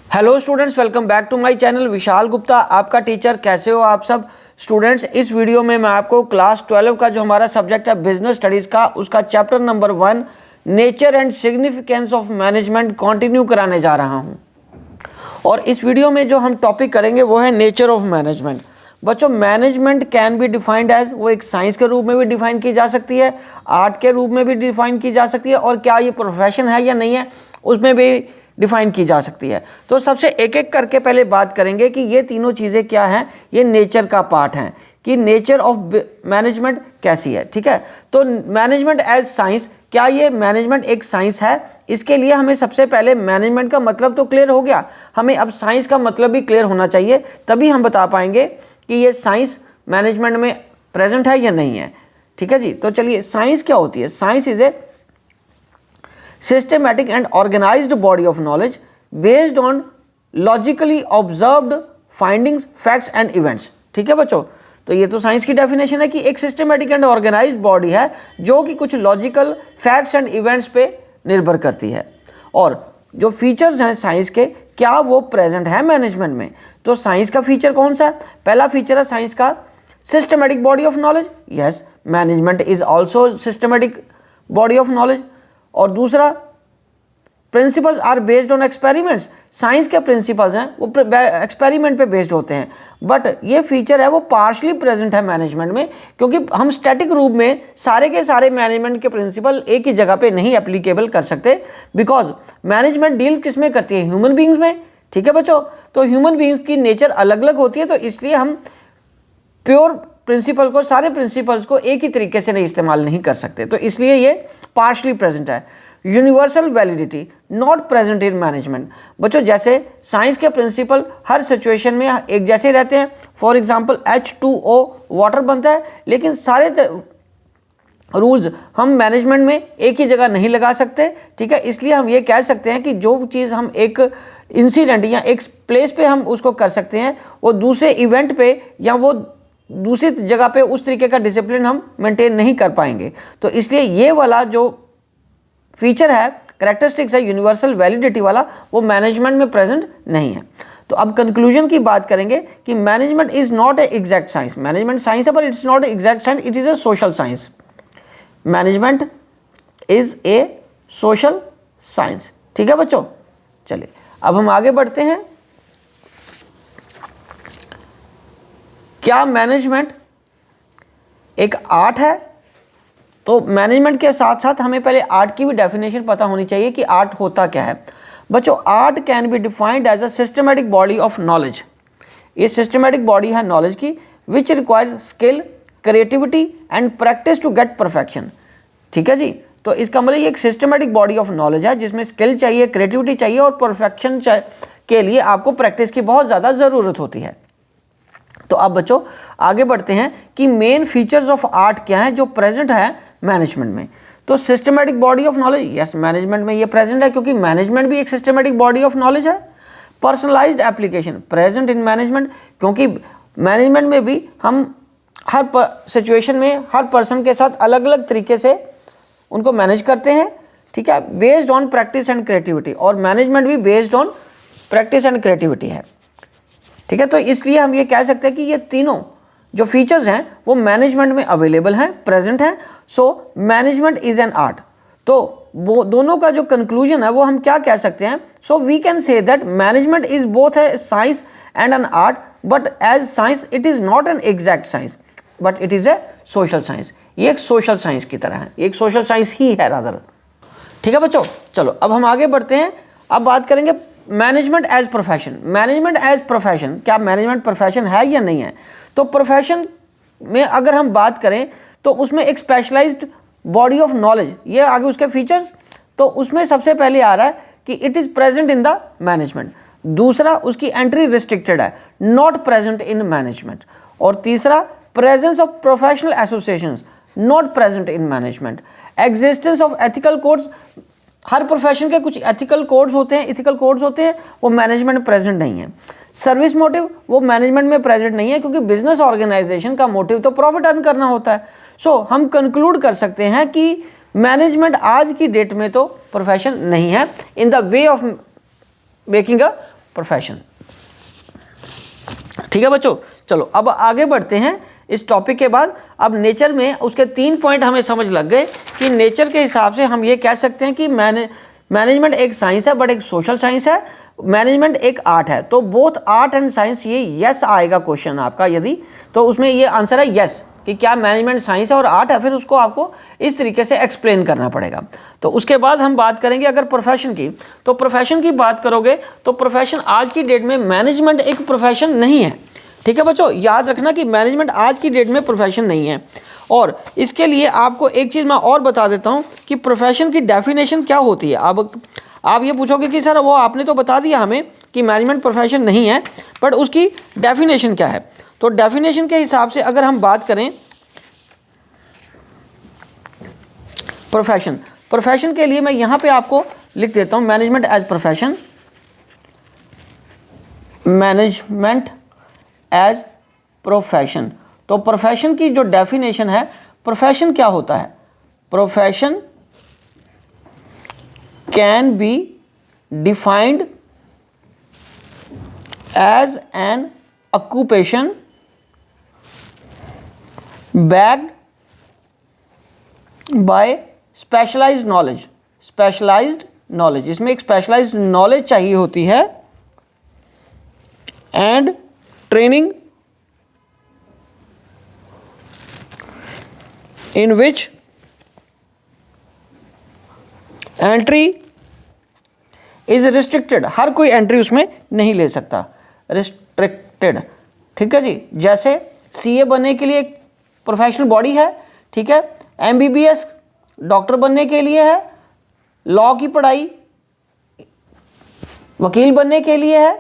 Hello students, welcome back to my channel. Vishal Gupta आपका teacher. कैसे हो आप सब स्टूडेंट्स? इस वीडियो में मैं आपको क्लास 12 का जो हमारा सब्जेक्ट है बिजनेस स्टडीज़ का, उसका chapter number 1 nature and significance of management continue कराने जा रहा हूं। और इस वीडियो में जो हम टॉपिक करेंगे वो है नेचर ऑफ मैनेजमेंट। बच्चों, management can be defined as, वो एक साइंस के रूप में भी डिफाइन की जा सकती है, आर्ट के रूप में भी डिफाइन की जा सकती है, और क्या ये प्रोफेशन है या नहीं है उसमें भी डिफाइन की जा सकती है। तो सबसे एक एक करके पहले बात करेंगे कि ये तीनों चीज़ें क्या हैं। ये नेचर का पार्ट हैं कि नेचर ऑफ मैनेजमेंट कैसी है। ठीक है, तो मैनेजमेंट एज साइंस, क्या ये मैनेजमेंट एक साइंस है? इसके लिए हमें सबसे पहले मैनेजमेंट का मतलब तो क्लियर हो गया, हमें अब साइंस का मतलब भी क्लियर होना चाहिए, तभी हम बता पाएंगे कि ये साइंस मैनेजमेंट में प्रेजेंट है या नहीं है। ठीक है जी, तो चलिए, साइंस क्या होती है? Science is a systematic and organized body of knowledge based on logically observed findings, facts and events। ठीक है बच्चों, तो ये तो साइंस की डेफिनेशन है कि एक सिस्टमेटिक एंड ऑर्गेनाइज्ड बॉडी है जो कि कुछ लॉजिकल फैक्ट्स एंड इवेंट्स पे निर्भर करती है। और जो फीचर्स हैं साइंस के, क्या वो प्रेजेंट है मैनेजमेंट में? तो साइंस का फीचर कौन सा है? पहला फीचर है साइंस का systematic body of knowledge. Yes, management is also systematic body of knowledge. और दूसरा, principles are based on experiments. Science के प्रिंसिपल्स हैं वो एक्सपेरिमेंट पे बेस्ड होते हैं, बट ये फीचर है वो पार्शली प्रेजेंट है मैनेजमेंट में, क्योंकि हम स्टैटिक रूप में सारे के सारे मैनेजमेंट के प्रिंसिपल एक ही जगह पे नहीं एप्लीकेबल कर सकते, बिकॉज मैनेजमेंट डील किस में करती है? ह्यूमन बींग्स में। ठीक है बच्चों, तो ह्यूमन बींग्स की नेचर अलग अलग होती है, तो इसलिए हम प्योर प्रिंसिपल को, सारे प्रिंसिपल्स को एक ही तरीके से नहीं इस्तेमाल नहीं कर सकते, तो इसलिए ये पार्शली प्रेजेंट है। Universal validity not present in management. बच्चों, जैसे साइंस के प्रिंसिपल हर सिचुएशन में एक जैसे रहते हैं। फॉर एग्जांपल H2O वाटर बनता है, लेकिन सारे रूल्स हम मैनेजमेंट में एक ही जगह नहीं लगा सकते। ठीक है, इसलिए हम ये कह सकते हैं कि जो चीज़ हम एक इंसिडेंट या एक प्लेस पे हम उसको कर सकते हैं, वो दूसरे इवेंट पे या वो दूसरी जगह पे उस तरीके का डिसिप्लिन हम मेंटेन नहीं कर पाएंगे। तो इसलिए ये वाला जो फीचर है, कैरेक्टरिस्टिक्स है यूनिवर्सल वैलिडिटी वाला, वो मैनेजमेंट में प्रेजेंट नहीं है। तो अब कंक्लूजन की बात करेंगे कि management is not a exact science. Management science है पर it's not a exact science, it is a social science. Management is a social science. ठीक है बच्चों, चलिए अब हम आगे बढ़ते हैं। क्या मैनेजमेंट एक आर्ट है? तो मैनेजमेंट के साथ साथ हमें पहले आर्ट की भी डेफिनेशन पता होनी चाहिए कि आर्ट होता क्या है। बच्चों, art can be defined as a systematic body of knowledge. ये सिस्टमेटिक बॉडी है नॉलेज की, which requires skill, creativity and practice to get perfection. ठीक है जी, तो इसका मतलब ये एक सिस्टमेटिक बॉडी ऑफ नॉलेज है जिसमें स्किल चाहिए, क्रिएटिविटी चाहिए और परफेक्शन के लिए आपको प्रैक्टिस की बहुत ज़्यादा ज़रूरत होती है। तो अब बच्चों आगे बढ़ते हैं कि मेन फीचर्स ऑफ आर्ट क्या है जो प्रेजेंट है मैनेजमेंट में। तो systematic body of knowledge, yes, management में ये प्रेजेंट है क्योंकि मैनेजमेंट भी एक सिस्टमेटिक बॉडी ऑफ नॉलेज है। Personalised application present in management, क्योंकि मैनेजमेंट में भी हम हर सिचुएशन में हर पर्सन के साथ अलग अलग तरीके से उनको मैनेज करते हैं। ठीक है, based on practice and creativity, और मैनेजमेंट भी based on practice and creativity है। ठीक है, तो इसलिए हम ये कह सकते हैं कि ये तीनों जो फीचर्स हैं वो मैनेजमेंट में अवेलेबल हैं, प्रेजेंट हैं। So management is an art. तो वो दोनों का जो कंक्लूजन है वो हम क्या कह सकते हैं? So we can say that management is both a science and an art, but as science it is not an exact science, but it is a social science. ये एक सोशल साइंस की तरह है, एक सोशल साइंस ही है rather. ठीक है बच्चों, चलो अब हम आगे बढ़ते हैं। अब बात करेंगे management as profession. Management as profession, क्या मैनेजमेंट प्रोफेशन है या नहीं है? तो प्रोफेशन में अगर हम बात करें तो उसमें एक स्पेशलाइज्ड बॉडी ऑफ नॉलेज, ये आगे उसके फीचर्स, तो उसमें सबसे पहले आ रहा है कि it is present in the management. दूसरा, उसकी एंट्री रिस्ट्रिक्टेड है, नॉट प्रेजेंट इन मैनेजमेंट। और तीसरा, presence of professional associations, not present in management. Existence of ethical codes, her profession के कुछ एथिकल कोड्स होते हैं, इथिकल कोड्स होते हैं, वो मैनेजमेंट में प्रेजेंट नहीं है। सर्विस मोटिव, वो मैनेजमेंट में प्रेजेंट नहीं है क्योंकि बिजनेस ऑर्गेनाइजेशन का मोटिव तो प्रॉफिट अर्न करना होता है। सो हम कंक्लूड कर सकते हैं कि मैनेजमेंट आज की डेट में तो प्रोफेशन नहीं है in the way of making a profession. ठीक है बच्चों, चलो अब आगे बढ़ते हैं इस टॉपिक के बाद। अब नेचर में उसके 3 पॉइंट हमें समझ लग गए कि नेचर के हिसाब से हम ये कह सकते हैं कि मैनेजमेंट एक साइंस है बट एक सोशल साइंस है, मैनेजमेंट एक आर्ट है। तो बोथ आर्ट एंड साइंस, ये यस आएगा क्वेश्चन आपका यदि, तो उसमें ये आंसर है यस कि क्या मैनेजमेंट साइंस है और आर्ट है, फिर उसको आपको इस तरीके से एक्सप्लेन करना पड़ेगा। तो उसके बाद हम बात करेंगे अगर प्रोफेशन की, तो प्रोफेशन की बात करोगे तो प्रोफेशन आज की डेट में मैनेजमेंट एक प्रोफेशन नहीं है। ठीक है बच्चों, याद रखना कि मैनेजमेंट आज की डेट में प्रोफेशन नहीं है। और इसके लिए आपको एक चीज़ मैं और बता देता हूँ कि प्रोफेशन की डेफिनेशन क्या होती है। अब आप ये पूछोगे कि सर वो आपने तो बता दिया हमें कि मैनेजमेंट प्रोफेशन नहीं है, बट उसकी डेफिनेशन क्या है। तो डेफिनेशन के हिसाब से अगर हम बात करें प्रोफेशन के लिए मैं यहाँ पे आपको लिख देता हूँ management as profession, management as profession. तो प्रोफेशन की जो डेफिनेशन है, प्रोफेशन क्या होता है, profession can be defined as an occupation backed by specialized knowledge, इसमें एक स्पेशलाइज्ड नॉलेज चाहिए होती है, and training in which entry is restricted. हर कोई एंट्री उसमें नहीं ले सकता, रिस्ट्रिक्टेड। ठीक है जी, जैसे सीए बनने के लिए एक प्रोफेशनल बॉडी है, ठीक है, एमबीबीएस डॉक्टर बनने के लिए है, लॉ की पढ़ाई वकील बनने के लिए है,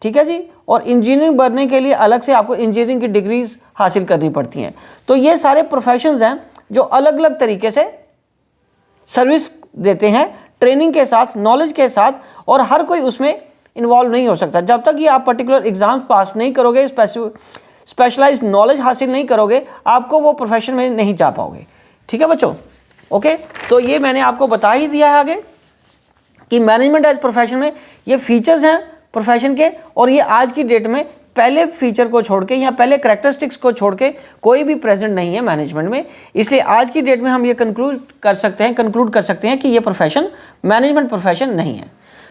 ठीक है जी, और इंजीनियरिंग बनने के लिए अलग से आपको इंजीनियरिंग की डिग्रीज हासिल करनी पड़ती हैं। तो ये सारे प्रोफेशंस हैं जो अलग अलग तरीके से सर्विस देते हैं, ट्रेनिंग के साथ, नॉलेज के साथ, और हर कोई उसमें इन्वॉल्व नहीं हो सकता। जब तक ये आप पर्टिकुलर एग्जाम्स पास नहीं करोगे, स्पेशलाइज्ड नॉलेज हासिल नहीं करोगे, आपको वो प्रोफेशन में नहीं जा पाओगे। ठीक है बच्चों, ओके। तो ये मैंने आपको बता ही दिया है आगे कि मैनेजमेंट एज प्रोफेशन में ये फीचर्स हैं प्रोफेशन के, और ये आज की डेट में पहले फीचर को छोड़ के या पहले करैक्टरिस्टिक्स को छोड़ के कोई भी प्रेजेंट नहीं है मैनेजमेंट में। इसलिए आज की डेट में हम ये कंक्लूड कर सकते हैं कि ये प्रोफेशन मैनेजमेंट प्रोफेशन नहीं है।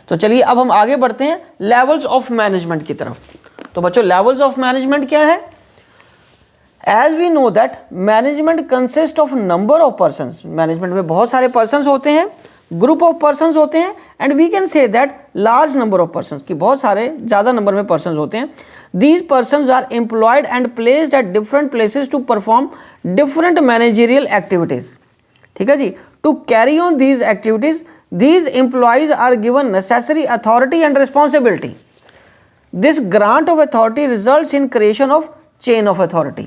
तो चलिए अब हम आगे बढ़ते हैं लेवल्स ऑफ मैनेजमेंट की तरफ। तो बच्चों, लेवल्स ऑफ मैनेजमेंट क्या है? As we know that management consist of number of persons. Management में बहुत सारे पर्सन्स होते हैं, ग्रुप ऑफ पर्सन्स होते हैं, and we can say that large number of persons, की बहुत सारे ज़्यादा नंबर में पर्सन्स होते हैं। These persons are employed and placed at different places to perform different managerial activities. ठीक है जी, to carry on these activities these employees are given necessary authority and responsibility. This grant of authority results in creation of chain of authority.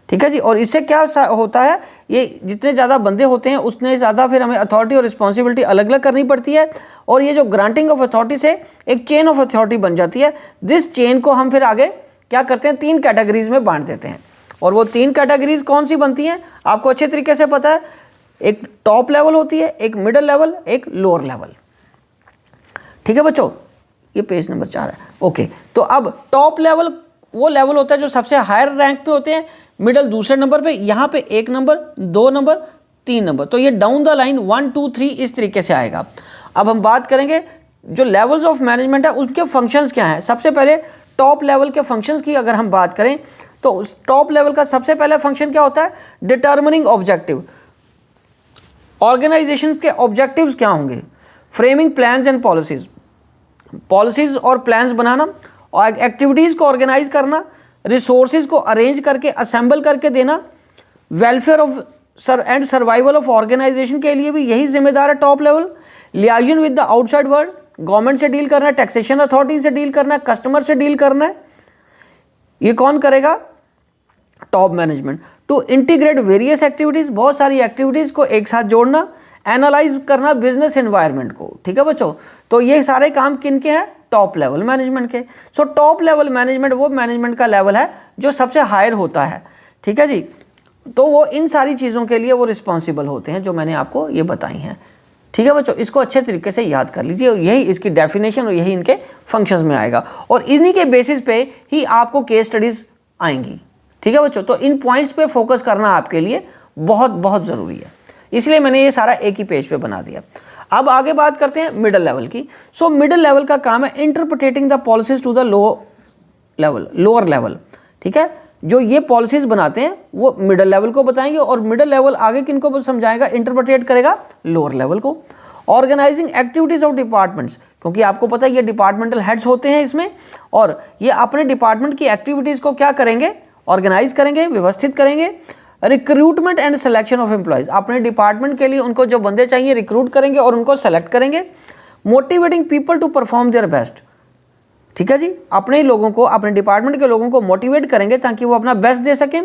ठीक है जी, और इससे क्या होता है, ये जितने ज़्यादा बंदे होते हैं उतने ज़्यादा फिर हमें अथॉरिटी और रिस्पॉन्सिबिलिटी अलग अलग करनी पड़ती है, और ये जो ग्रांटिंग ऑफ अथॉरिटी से एक चेन ऑफ अथॉरिटी बन जाती है। दिस चेन को हम फिर आगे क्या करते हैं, 3 कैटेगरीज में बांट देते हैं। और वो 3 कैटेगरीज कौन सी बनती हैं आपको अच्छे तरीके से पता है। एक टॉप लेवल होती है, एक मिडिल लेवल, एक लोअर लेवल। ठीक है बच्चों, ये पेज नंबर 4 है। ओके, तो अब टॉप लेवल वो लेवल होता है जो सबसे हायर रैंक पे होते हैं, मिडिल दूसरे नंबर पे, यहाँ पे 1 नंबर, 2 नंबर, 3 नंबर। तो ये डाउन द लाइन 1 2 3 इस तरीके से आएगा। अब हम बात करेंगे जो लेवल्स ऑफ मैनेजमेंट है उसके फंक्शंस क्या हैं। सबसे पहले टॉप लेवल के फंक्शंस की अगर हम बात करें तो उस टॉप लेवल का सबसे पहला फंक्शन क्या होता है, डिटर्मिनिंग ऑब्जेक्टिव। ऑर्गेनाइजेशन के ऑब्जेक्टिव्स क्या होंगे, फ्रेमिंग प्लान्स एंड पॉलिसीज और प्लान्स बनाना, और एक्टिविटीज़ को ऑर्गेनाइज करना, रिसोर्सेज को अरेंज करके असेंबल करके देना, welfare of and survival of organization के लिए भी यही जिम्मेदार है top level. Liaison with the outside world, government से डील करना है, टैक्सेशन अथॉरिटी से डील करना है, कस्टमर से डील करना है, ये कौन करेगा, top management. To integrate various activities, बहुत सारी एक्टिविटीज़ को एक साथ जोड़ना, एनालाइज करना बिजनेस एनवायरनमेंट को। ठीक है बच्चों, तो ये सारे काम किन के हैं, टॉप लेवल मैनेजमेंट के। सो टॉप लेवल मैनेजमेंट वो मैनेजमेंट का लेवल है जो सबसे हायर होता है। ठीक है जी, तो वो इन सारी चीज़ों के लिए वो रिस्पॉन्सिबल होते हैं जो मैंने आपको ये बताई हैं। ठीक है बच्चों, इसको अच्छे तरीके से याद कर लीजिए और यही इसकी डेफिनेशन और यही इनके फंक्शंस में आएगा और इन्हीं के बेसिस पे ही आपको केस स्टडीज आएंगी। ठीक है बच्चों, तो इन पॉइंट्स पे फोकस करना आपके लिए बहुत बहुत ज़रूरी है, इसलिए मैंने ये सारा एक ही पेज पे बना दिया। अब आगे बात करते हैं मिडिल लेवल की। सो मिडिल लेवल का काम है interpreting the policies to the lower level. ठीक है, जो ये पॉलिसीज बनाते हैं वो मिडिल लेवल को बताएंगे और मिडिल लेवल आगे किनको समझाएगा, इंटरप्रिटेट करेगा लोअर लेवल को। ऑर्गेनाइजिंग एक्टिविटीज ऑफ डिपार्टमेंट्स, क्योंकि आपको पता है ये डिपार्टमेंटल हेड्स होते हैं इसमें, और ये अपने डिपार्टमेंट की एक्टिविटीज़ को क्या करेंगे, ऑर्गेनाइज करेंगे, व्यवस्थित करेंगे। Recruitment and selection of employees, अपने डिपार्टमेंट के लिए उनको जो बंदे चाहिए रिक्रूट करेंगे और उनको सेलेक्ट करेंगे। Motivating people to perform their best, ठीक है जी, अपने लोगों को, अपने डिपार्टमेंट के लोगों को मोटिवेट करेंगे ताकि वो अपना बेस्ट दे सकें।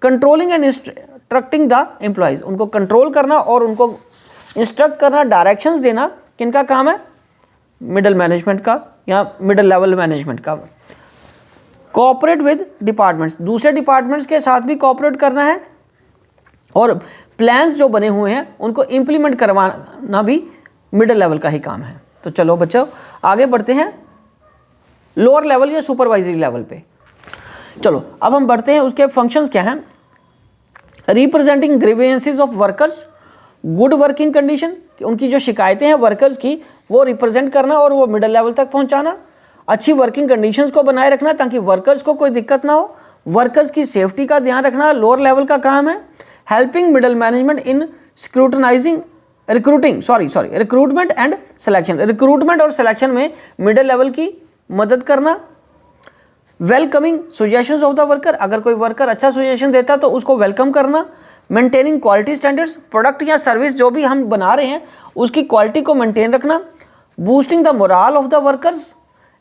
Controlling and instructing the employees, उनको कंट्रोल करना और उनको इंस्ट्रक्ट करना, डायरेक्शंस देना किनका काम है, मिडिल मैनेजमेंट का या मिडिल लेवल मैनेजमेंट का। कोऑपरेट विद डिपार्टमेंट्स, दूसरे डिपार्टमेंट्स के साथ भी कोऑपरेट करना है और प्लान्स जो बने हुए हैं उनको इम्प्लीमेंट करवाना भी मिडिल लेवल का ही काम है। तो चलो बच्चों आगे बढ़ते हैं लोअर लेवल या सुपरवाइजरी लेवल पे। चलो अब हम बढ़ते हैं, उसके फंक्शंस क्या हैं। Representing grievances of workers, good working condition, उनकी जो शिकायतें हैं वर्कर्स की वो रिप्रेजेंट करना और वो मिडिल लेवल तक पहुंचाना। अच्छी वर्किंग कंडीशंस को बनाए रखना ताकि वर्कर्स को कोई दिक्कत ना हो। वर्कर्स की सेफ्टी का ध्यान रखना लोअर लेवल का काम है। Helping middle management in scrutinising recruitment and selection, recruitment और सिलेक्शन में मिडिल लेवल की मदद करना। Welcoming suggestions of the worker, अगर कोई वर्कर अच्छा सुजेशन देता तो उसको वेलकम करना। मेंटेनिंग क्वालिटी स्टैंडर्ड्स, प्रोडक्ट या सर्विस जो भी हम बना रहे हैं उसकी क्वालिटी को मेंटेन रखना। Boosting the morale of the workers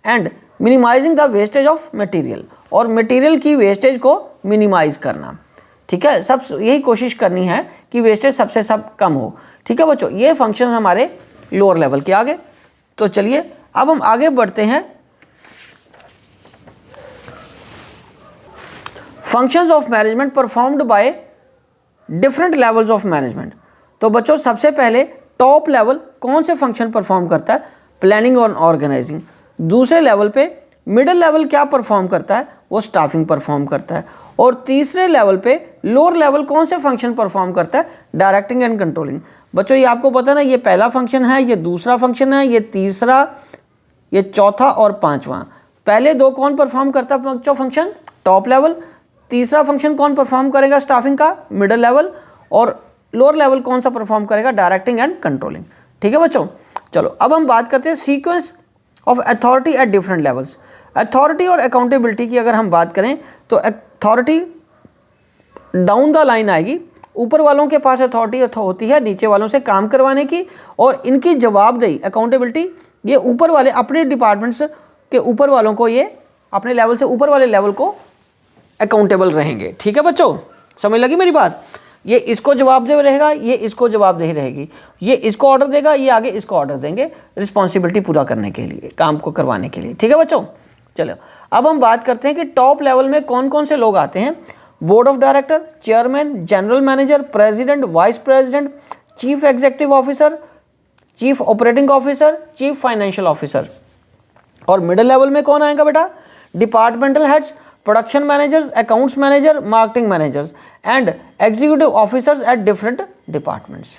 and minimising the wastage of material, और मटेरियल की वेस्टेज को मिनिमाइज करना। ठीक है, सब यही कोशिश करनी है कि वेस्टेज सबसे सब कम हो। ठीक है बच्चों, ये फंक्शंस हमारे लोअर लेवल के आगे। तो चलिए अब हम आगे बढ़ते हैं functions of management performed by different levels of management. तो बच्चों सबसे पहले टॉप लेवल कौन से फंक्शन परफॉर्म करता है, प्लानिंग और ऑर्गेनाइजिंग। दूसरे लेवल पे मिडिल लेवल क्या परफॉर्म करता है, वो स्टाफिंग परफॉर्म करता है। और तीसरे लेवल पे लोअर लेवल कौन से फंक्शन परफॉर्म करता है, डायरेक्टिंग एंड कंट्रोलिंग। बच्चों ये आपको पता है ना, ये पहला फंक्शन है, ये दूसरा फंक्शन है, ये तीसरा, ये चौथा और पांचवा। पहले दो कौन परफॉर्म करता है बच्चों, फंक्शन टॉप लेवल। तीसरा फंक्शन कौन परफॉर्म करेगा, स्टाफिंग का, मिडिल लेवल। और लोअर लेवल कौन सा परफॉर्म करेगा, डायरेक्टिंग एंड कंट्रोलिंग। ठीक है बच्चों, चलो अब हम बात करते हैं sequence of authority at different levels. Authority और अकाउंटेबिलिटी की अगर हम बात करें तो अथॉरिटी डाउन द लाइन आएगी, ऊपर वालों के पास अथॉरिटी होती है नीचे वालों से काम करवाने की, और इनकी जवाबदेही अकाउंटेबिलिटी ये ऊपर वाले अपने डिपार्टमेंट्स के ऊपर वालों को, ये अपने लेवल से ऊपर वाले लेवल को अकाउंटेबल रहेंगे। ठीक है बच्चों, समझ लगी मेरी बात। ये इसको जवाबदेह रहेगा, ये इसको जवाबदेही रहेगी, ये इसको ऑर्डर देगा, ये आगे इसको ऑर्डर देंगे रिस्पॉन्सिबिलिटी पूरा करने के लिए, काम को करवाने के लिए। ठीक है बच्चों, चलो अब हम बात करते हैं कि टॉप लेवल में कौन कौन से लोग आते हैं। Board of director, chairman, general manager, president, vice president, chief executive officer, chief operating officer, chief financial officer. और मिडिल लेवल में कौन आएगा बेटा, departmental heads, production managers, accounts manager, marketing managers and executive officers at different departments.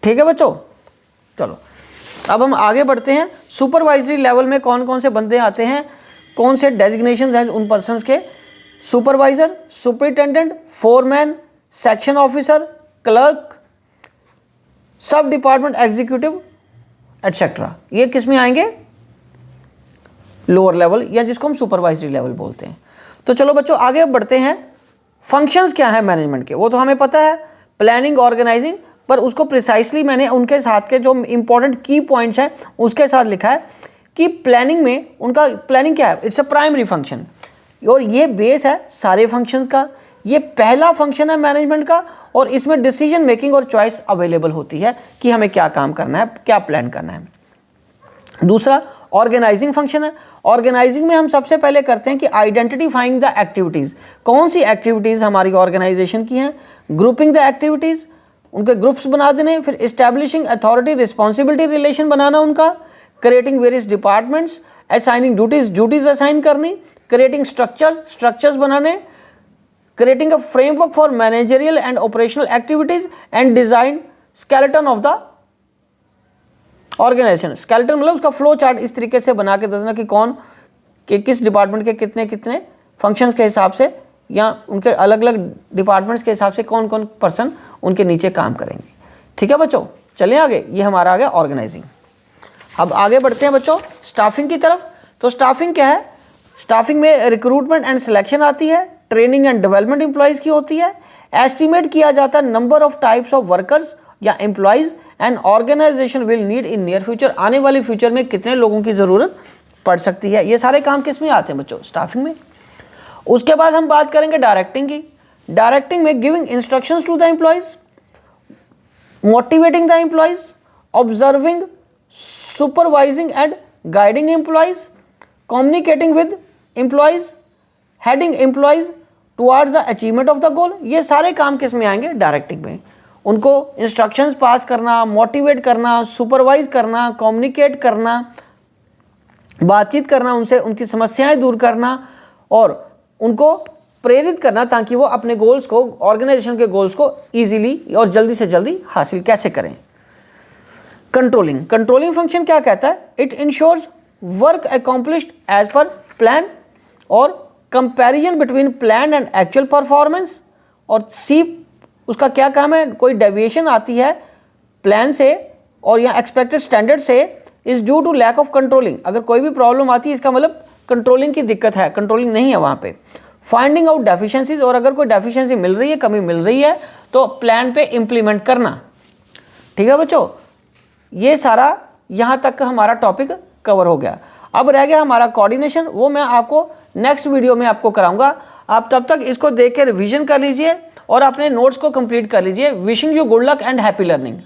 ठीक है बच्चों, चलो अब हम आगे बढ़ते हैं। सुपरवाइजरी लेवल में कौन कौन से बंदे आते हैं, कौन से डेजिग्नेशन हैं उन पर्सनस के। Supervisor, superintendent, foreman, section officer, clerk, सब डिपार्टमेंट एग्जीक्यूटिव एटसेट्रा। ये किस में आएंगे, लोअर लेवल या जिसको हम सुपरवाइजरी लेवल बोलते हैं। तो चलो बच्चों आगे बढ़ते हैं। फंक्शंस क्या है मैनेजमेंट के, वो तो हमें पता है, प्लानिंग, ऑर्गेनाइजिंग, पर उसको प्रिसाइसली मैंने उनके साथ के जो इंपॉर्टेंट की पॉइंट्स हैं उसके साथ लिखा है कि प्लानिंग में उनका प्लानिंग क्या है, इट्स अ प्राइमरी फंक्शन, और ये बेस है सारे फंक्शंस का। ये पहला फंक्शन है मैनेजमेंट का, और इसमें डिसीजन मेकिंग और चॉइस अवेलेबल होती है कि हमें क्या काम करना है, क्या प्लान करना है। दूसरा ऑर्गेनाइजिंग फंक्शन है। ऑर्गेनाइजिंग में हम सबसे पहले करते हैं कि आइडेंटिफाइंग द एक्टिविटीज़, कौन सी एक्टिविटीज़ हमारी ऑर्गेनाइजेशन की हैं, ग्रुपिंग द एक्टिविटीज़, उनके ग्रुप्स बना देने, फिर इस्टेब्लिशिंग अथॉरिटी रिस्पॉन्सिबिलिटी रिलेशन बनाना उनका, creating various departments, assigning duties assign करनी, क्रिएटिंग स्ट्रक्चर्स बनाने, creating a framework for managerial and operational activities and design skeleton of the organization। skeleton मतलब उसका flow chart इस तरीके से बना के दसना कि कौन कि किस डिपार्टमेंट के कितने कितने फंक्शंस के हिसाब से या उनके अलग अलग डिपार्टमेंट्स के हिसाब से कौन कौन पर्सन उनके नीचे काम करेंगे। ठीक है बच्चों, चलिए आगे, ये हमारा आ गया ऑर्गेनाइजिंग। अब आगे बढ़ते हैं बच्चों स्टाफिंग की तरफ। तो स्टाफिंग क्या है? स्टाफिंग में रिक्रूटमेंट एंड सिलेक्शन आती है, ट्रेनिंग एंड डेवलपमेंट एम्प्लॉयज़ की होती है, एस्टिमेट किया जाता है number of types of workers या employees and organization will need in near future, आने वाले फ्यूचर में कितने लोगों की ज़रूरत पड़ सकती है। ये सारे काम किस में आते हैं बच्चों? स्टाफिंग में। उसके बाद हम बात करेंगे डायरेक्टिंग की। डायरेक्टिंग में giving instructions to the employees, motivating the employees, observing, supervising and guiding employees, communicating with employees, heading employees towards the achievement of the goal. ये सारे काम किस में आएंगे? डायरेक्टिंग में। उनको इंस्ट्रक्शंस पास करना, मोटिवेट करना, सुपरवाइज करना, कम्युनिकेट करना, बातचीत करना उनसे, उनकी समस्याएं दूर करना और उनको प्रेरित करना ताकि वो अपने गोल्स को, ऑर्गेनाइजेशन के गोल्स को ईजिली और जल्दी से जल्दी हासिल कैसे करें। कंट्रोलिंग, कंट्रोलिंग फंक्शन क्या कहता है? It ensures work accomplished as per plan और comparison between plan and actual performance. और सी उसका क्या काम है? कोई डेविएशन आती है प्लान से और या एक्सपेक्टेड स्टैंडर्ड से is due to lack of controlling. अगर कोई भी प्रॉब्लम आती है इसका मतलब कंट्रोलिंग की दिक्कत है, कंट्रोलिंग नहीं है वहाँ पे। फाइंडिंग आउट डेफिशिएंसीज, और अगर कोई डेफिशिएंसी मिल रही है, कमी मिल रही है तो प्लान पे इम्प्लीमेंट करना। ठीक है बच्चों, ये सारा यहाँ तक का हमारा टॉपिक कवर हो गया। अब रह गया हमारा कोऑर्डिनेशन, वो मैं आपको नेक्स्ट वीडियो में आपको कराऊंगा। आप तब तक इसको देख के रिवीजन कर लीजिए और अपने नोट्स को कंप्लीट कर लीजिए। Wishing you good luck and happy learning.